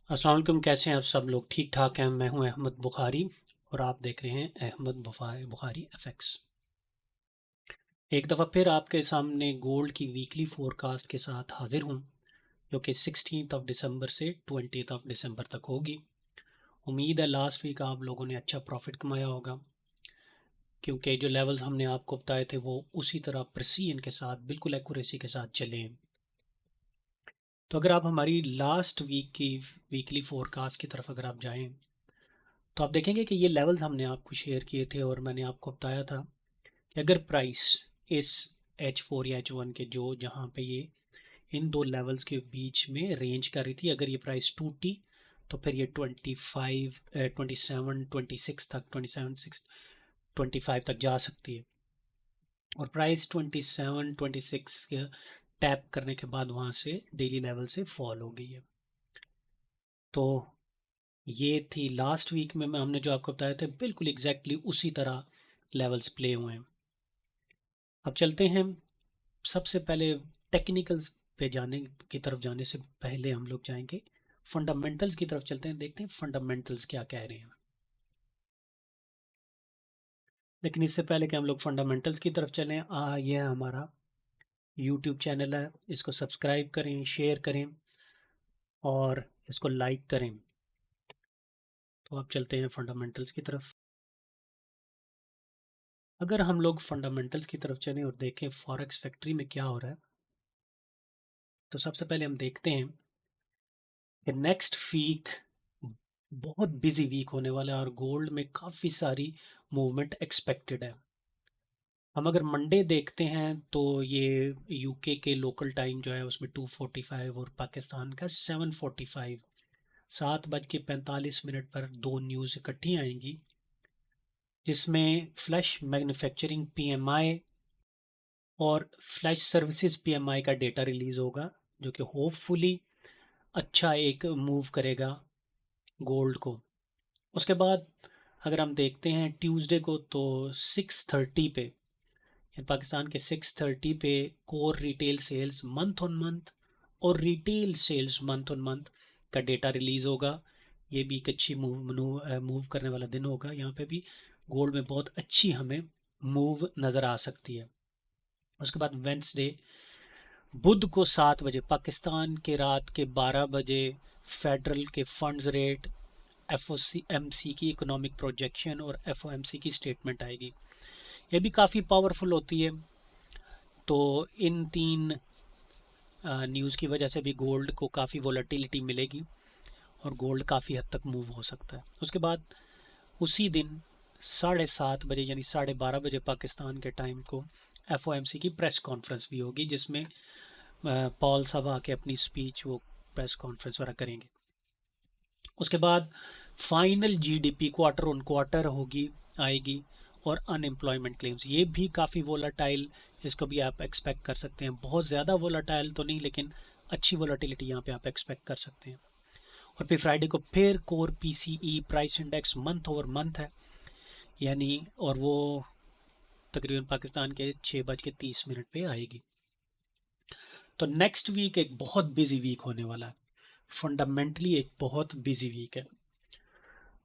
अस्सलाम वालेकुम। कैसे हैं आप सब लोग? ठीक ठाक हैं। मैं हूं अहमद बुखारी और आप देख रहे हैं अहमद बुखारी एफएक्स। एक दफ़ा फिर आपके सामने गोल्ड की वीकली फोरकास्ट के साथ हाजिर हूं, जो कि 16 दिसंबर से 20 दिसंबर तक होगी। उम्मीद है लास्ट वीक आप लोगों ने अच्छा प्रॉफिट कमाया होगा, क्योंकि जो लेवल्स हमने आपको बताए थे वो उसी तरह प्रिसीजन के साथ, बिल्कुल एक्यूरेसी के साथ चले हैं। तो अगर आप हमारी लास्ट वीक की वीकली फोरकास्ट की तरफ अगर आप जाएं, तो आप देखेंगे कि ये लेवल्स हमने आपको शेयर किए थे और मैंने आपको बताया था कि अगर प्राइस इस H4 या H1 के जो जहाँ पे ये इन दो लेवल्स के बीच में रेंज कर रही थी, अगर ये प्राइस टूटी तो फिर ये 25 27 26 तक 25 तक जा सकती है। और प्राइस 27 26 के टैप करने के बाद वहाँ से डेली लेवल से फॉल हो गई है। तो ये थी लास्ट वीक में हमने जो आपको बताया था, बिल्कुल एग्जैक्टली उसी तरह लेवल्स प्ले हुए हैं। अब चलते हैं सबसे पहले टेक्निकल्स पे जाने की तरफ। जाने से पहले हम लोग जाएंगे फंडामेंटल्स की तरफ। चलते हैं, देखते हैं फंडामेंटल्स क्या कह रहे हैं। लेकिन इससे पहले कि हम लोग फंडामेंटल्स की तरफ चलें, ये हमारा यूट्यूब चैनल है, इसको सब्सक्राइब करें, शेयर करें और इसको लाइक करें। तो अब चलते हैं फंडामेंटल्स की तरफ। अगर हम लोग फंडामेंटल्स की तरफ चलें और देखें फॉरेक्स फैक्ट्री में क्या हो रहा है, तो सबसे पहले हम देखते हैं कि नेक्स्ट वीक बहुत बिजी वीक होने वाला है और गोल्ड में काफ़ी सारी मूवमेंट एक्सपेक्टेड है। हम अगर मंडे देखते हैं तो ये यूके के लोकल टाइम जो है उसमें 2:45 और पाकिस्तान का 7:45, 7:45 पर दो न्यूज़ इकट्ठी आएंगी, जिसमें फ्लैश मैन्युफैक्चरिंग पीएमआई और फ्लैश सर्विसेज पीएमआई का डेटा रिलीज़ होगा, जो कि होपफुली अच्छा एक मूव करेगा गोल्ड को। उसके बाद अगर हम देखते हैं ट्यूसडे को, तो 6:30 पे पाकिस्तान के 6:30 पे core retail sales month on month और retail sales month on month का डेटा रिलीज़ होगा। ये भी एक अच्छी मूव करने वाला दिन होगा। यहाँ पे भी गोल्ड में बहुत अच्छी हमें मूव नज़र आ सकती है। उसके बाद वेंसडे बुध को 7 बजे पाकिस्तान के रात के 12 बजे फेडरल के फंड्स रेट, एफओएमसी की इकोनॉमिक प्रोजेक्शन और एफओएमसी की स्टेटमेंट आएगी। ये भी काफ़ी पावरफुल होती है। तो इन तीन न्यूज़ की वजह से भी गोल्ड को काफ़ी वॉलेटिलिटी मिलेगी और गोल्ड काफ़ी हद तक मूव हो सकता है। उसके बाद उसी दिन 7:30 बजे यानी 12:30 बजे पाकिस्तान के टाइम को एफओएमसी की प्रेस कॉन्फ्रेंस भी होगी, जिसमें पॉल साहब आके अपनी स्पीच वो प्रेस कॉन्फ्रेंस वगैरह करेंगे। उसके बाद final GDP quarter on quarter होगी, आएगी। और अनएम्प्लॉयमेंट क्लेम्स ये भी काफ़ी वोलाटाइल, इसको भी आप एक्सपेक्ट कर सकते हैं। बहुत ज़्यादा वोलाटाइल तो नहीं, लेकिन अच्छी वोलाटिलिटी यहाँ पे आप एक्सपेक्ट कर सकते हैं। और फिर फ्राइडे को फिर core PCE price index month over month है, यानी और वो तकरीबन पाकिस्तान के 6:30 पे आएगी। तो नेक्स्ट वीक एक बहुत बिजी वीक होने वाला है, फंडामेंटली एक बहुत बिजी वीक है।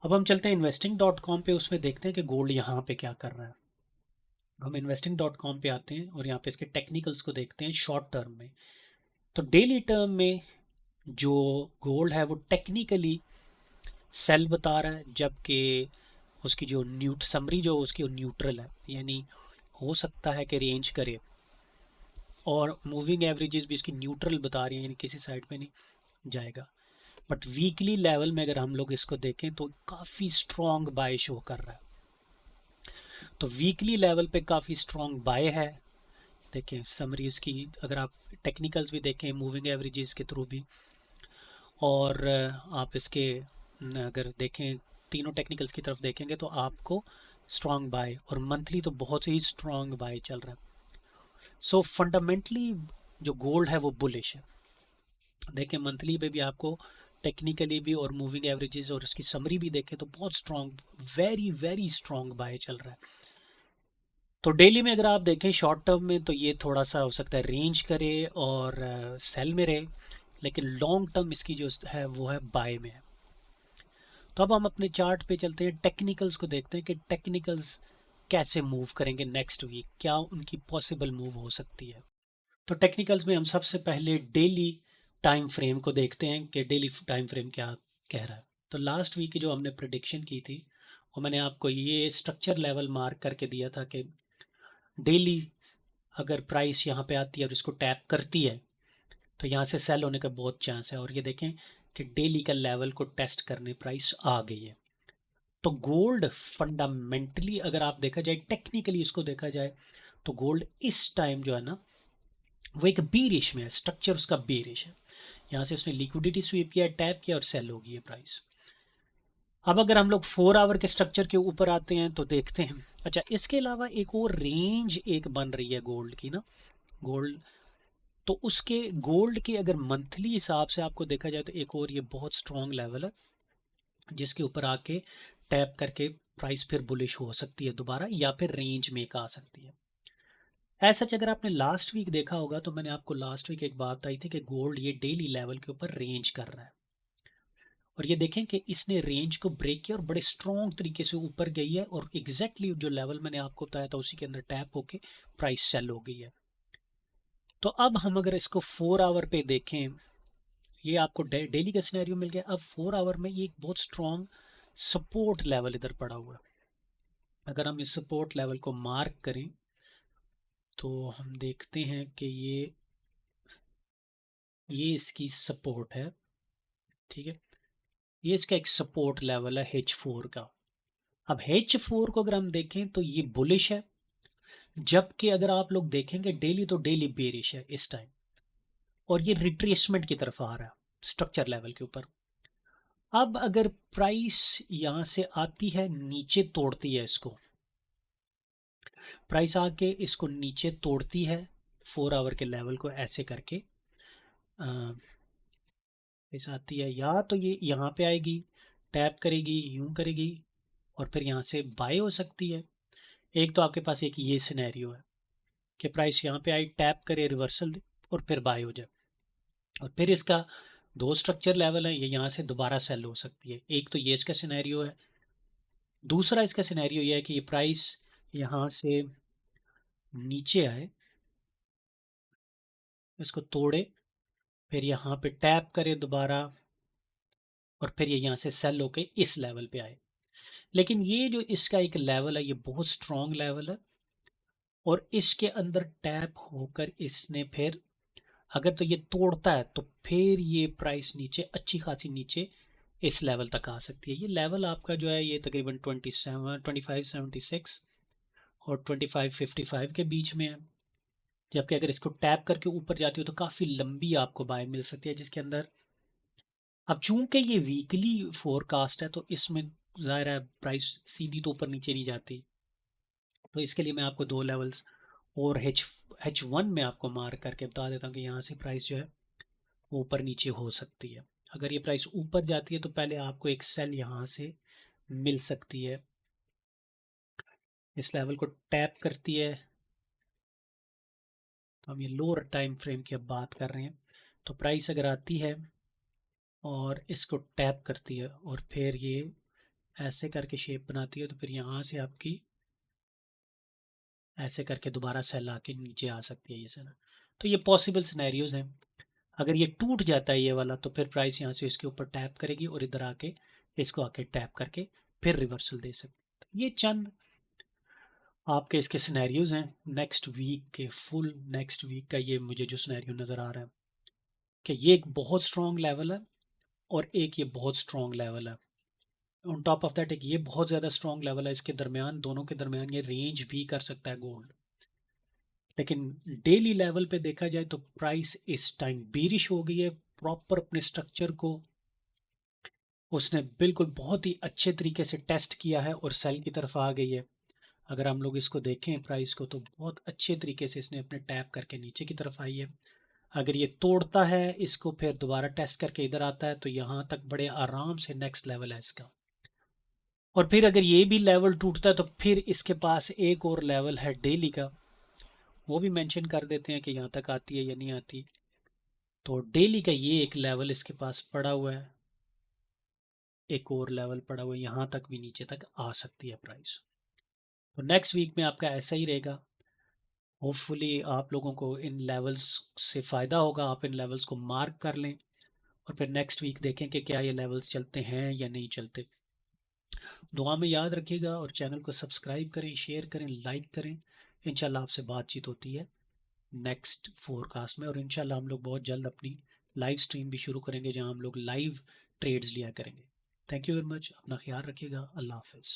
अब हम चलते हैं investing.com पे, उसमें देखते हैं कि गोल्ड यहाँ पे क्या कर रहा है। हम investing.com पे आते हैं और यहाँ पे इसके टेक्निकल्स को देखते हैं शॉर्ट टर्म में। तो डेली टर्म में जो गोल्ड है वो टेक्निकली सेल बता रहा है, जबकि उसकी जो समरी जो उसकी न्यूट्रल है, यानी हो सकता है कि रेंज करे। और मूविंग एवरेजेस भी इसकी न्यूट्रल बता रही हैं, यानी किसी साइड पे नहीं जाएगा। बट वीकली लेवल में अगर हम लोग इसको देखें तो काफ़ी स्ट्रॉन्ग बाय शो कर रहा है। तो वीकली लेवल पे काफ़ी स्ट्रॉन्ग बाय है। देखें समरीज की, अगर आप टेक्निकल्स भी देखें मूविंग एवरेजेस के थ्रू भी, और आप इसके अगर देखें तीनों टेक्निकल्स की तरफ देखेंगे तो आपको स्ट्रॉन्ग बाय और मंथली तो बहुत ही स्ट्रॉन्ग बाय चल रहा है। सो फंडामेंटली जो गोल्ड है वो बुलिश है। देखें मंथली पे भी आपको टेक्निकली भी और मूविंग एवरेजेस और इसकी समरी भी देखें तो बहुत strong, very very strong bye चल रहा है। तो डेली में अगर आप देखें शॉर्ट टर्म में, तो ये थोड़ा सा हो सकता है रेंज करे और सेल में रहे, लेकिन लॉन्ग टर्म इसकी जो है वो है बाय में है। तो अब हम अपने चार्ट पे चलते हैं, टेक्निकल्स को देखते हैं कि टेक्निकल्स कैसे मूव करेंगे नेक्स्ट वीक, क्या उनकी पॉसिबल मूव हो सकती है। तो टेक्निकल्स में हम सबसे पहले डेली टाइम फ्रेम को देखते हैं कि डेली टाइम फ्रेम क्या कह रहा है। तो लास्ट वीक की जो हमने प्रिडिक्शन की थी वो मैंने आपको ये स्ट्रक्चर लेवल मार्क करके दिया था कि डेली अगर प्राइस यहाँ पे आती है और इसको टैप करती है तो यहाँ से सेल होने का बहुत चांस है। और ये देखें कि डेली का लेवल को टेस्ट करने प्राइस आ गई है। तो गोल्ड फंडामेंटली अगर आप देखा जाए, टेक्निकली इसको देखा जाए, तो गोल्ड इस टाइम जो है ना वो एक बीरिश में है, स्ट्रक्चर उसका बीरिश है। यहाँ से उसने लिक्विडिटी स्वीप किया, टैप किया और सेल होगी है प्राइस। अब अगर हम लोग 4 आवर के स्ट्रक्चर के ऊपर आते हैं तो देखते हैं, अच्छा इसके अलावा एक और रेंज एक बन रही है गोल्ड की ना, गोल्ड, तो उसके गोल्ड के अगर मंथली हिसाब से आपको देखा जाए तो एक और ये बहुत स्ट्रॉन्ग लेवल है जिसके ऊपर आके टैप करके प्राइस फिर बुलिश हो सकती है दोबारा, या फिर रेंज में आ सकती है। ऐसा अगर आपने लास्ट वीक देखा होगा तो मैंने आपको लास्ट वीक एक बात आई थी कि गोल्ड ये डेली लेवल के ऊपर रेंज कर रहा है, और ये देखें कि इसने रेंज को ब्रेक किया और बड़े स्ट्रॉन्ग तरीके से ऊपर गई है, और एग्जैक्टली जो लेवल मैंने आपको बताया था उसी के अंदर टैप होके प्राइस सेल हो गई है। तो अब हम अगर इसको 4 आवर पे देखें, ये आपको डेली का सिनेरियो मिल गया। अब 4 आवर में ये एक बहुत स्ट्रॉन्ग सपोर्ट लेवल इधर पड़ा हुआ है। अगर हम इस सपोर्ट लेवल को मार्क करें तो हम देखते हैं कि ये इसकी सपोर्ट है, ठीक है। ये इसका एक सपोर्ट लेवल है H4 का। अब H4 को अगर हम देखें तो ये बुलिश है, जबकि अगर आप लोग देखेंगे डेली तो डेली बेरिश है इस टाइम, और ये रिट्रेसमेंट की तरफ आ रहा है स्ट्रक्चर लेवल के ऊपर। अब अगर प्राइस यहाँ से आती है, नीचे तोड़ती है इसको, प्राइस आके इसको नीचे तोड़ती है 4 आवर के लेवल को ऐसे करके, प्राइस आती है या तो ये यहाँ पे आएगी, टैप करेगी, यूं करेगी और फिर यहाँ से बाय हो सकती है। एक तो आपके पास एक ये सिनेरियो है कि प्राइस यहाँ पे आई, टैप करे, रिवर्सल दे और फिर बाय हो जाए। और फिर इसका दो स्ट्रक्चर लेवल है, ये यहाँ से दोबारा सेल हो सकती है। एक तो ये इसका सिनेरियो है, दूसरा इसका सिनेरियो ये है कि ये प्राइस यहाँ से नीचे आए, इसको तोड़े, फिर यहाँ पे टैप करे दोबारा और फिर ये यहाँ से सेल होके इस लेवल पे आए। लेकिन ये जो इसका एक लेवल है ये बहुत स्ट्रॉन्ग लेवल है, और इसके अंदर टैप होकर इसने फिर अगर तो ये तोड़ता है तो फिर ये प्राइस नीचे अच्छी खासी नीचे इस लेवल तक आ सकती है। ये लेवल आपका जो है ये तकरीबन 2576 और 2555 के बीच में है। जबकि अगर इसको टैप करके ऊपर जाती हो तो काफ़ी लंबी आपको बाय मिल सकती है जिसके अंदर, अब चूंकि ये वीकली फोरकास्ट है तो इसमें ज़ाहिर है प्राइस सीधी तो ऊपर नीचे नहीं जाती। तो इसके लिए मैं आपको दो लेवल्स और H1 में आपको मार्क करके बता देता हूँ कि यहाँ से प्राइस जो है ऊपर नीचे हो सकती है। अगर ये प्राइस ऊपर जाती है तो पहले आपको एक सेल यहाँ से मिल सकती है, इस लेवल को टैप करती है। तो हम ये लोअर टाइम फ्रेम की अब बात कर रहे हैं। तो प्राइस अगर आती है और इसको टैप करती है और फिर ये ऐसे करके शेप बनाती है तो फिर यहाँ से आपकी ऐसे करके दोबारा सेल आके नीचे आ सकती है ये सेल। तो ये पॉसिबल सिनेरियोज हैं। अगर ये टूट जाता है ये वाला तो फिर प्राइस यहाँ से इसके ऊपर टैप करेगी और इधर आके इसको आके टैप करके फिर रिवर्सल दे सकती है। तो ये चंद आपके इसके सिनेरियोज हैं नेक्स्ट वीक के, फुल नेक्स्ट वीक का ये मुझे जो सिनेरियो नज़र आ रहा है कि ये एक बहुत स्ट्रॉन्ग लेवल है और एक ये बहुत स्ट्रॉन्ग लेवल है। ऑन टॉप ऑफ दैट एक ये बहुत ज़्यादा स्ट्रॉन्ग लेवल है, इसके दरमियान, दोनों के दरमियान ये रेंज भी कर सकता है गोल्ड। लेकिन डेली लेवल पे देखा जाए तो प्राइस इस टाइम बीरिश हो गई है, प्रॉपर अपने स्ट्रक्चर को उसने बिल्कुल बहुत ही अच्छे तरीके से टेस्ट किया है और सेल की तरफ आ गई है। अगर हम लोग इसको देखें प्राइस को तो बहुत अच्छे तरीके से इसने अपने टैप करके नीचे की तरफ आई है। अगर ये तोड़ता है इसको फिर दोबारा टेस्ट करके इधर आता है तो यहाँ तक बड़े आराम से नेक्स्ट लेवल है इसका। और फिर अगर ये भी लेवल टूटता है तो फिर इसके पास एक और लेवल है डेली का, वो भी मेंशन कर देते हैं कि यहाँ तक आती है या नहीं आती। तो डेली का ये एक लेवल इसके पास पड़ा हुआ है, एक और लेवल पड़ा हुआ है, यहाँ तक भी नीचे तक आ सकती है प्राइस। तो नेक्स्ट वीक में आपका ऐसा ही रहेगा। होपफुली आप लोगों को इन लेवल्स से फ़ायदा होगा, आप इन लेवल्स को मार्क कर लें और फिर नेक्स्ट वीक देखें कि क्या ये लेवल्स चलते हैं या नहीं चलते। दुआ में याद रखिएगा और चैनल को सब्सक्राइब करें, शेयर करें, लाइक करें। इंशाल्लाह आपसे बातचीत होती है नेक्स्ट फोरकास्ट में, और इंशाल्लाह हम लोग बहुत जल्द अपनी लाइव स्ट्रीम भी शुरू करेंगे जहां हम लोग लाइव ट्रेड्स लिया करेंगे। थैंक यू वेरी मच, अपना ख्याल रखिएगा, अल्लाह हाफिज़।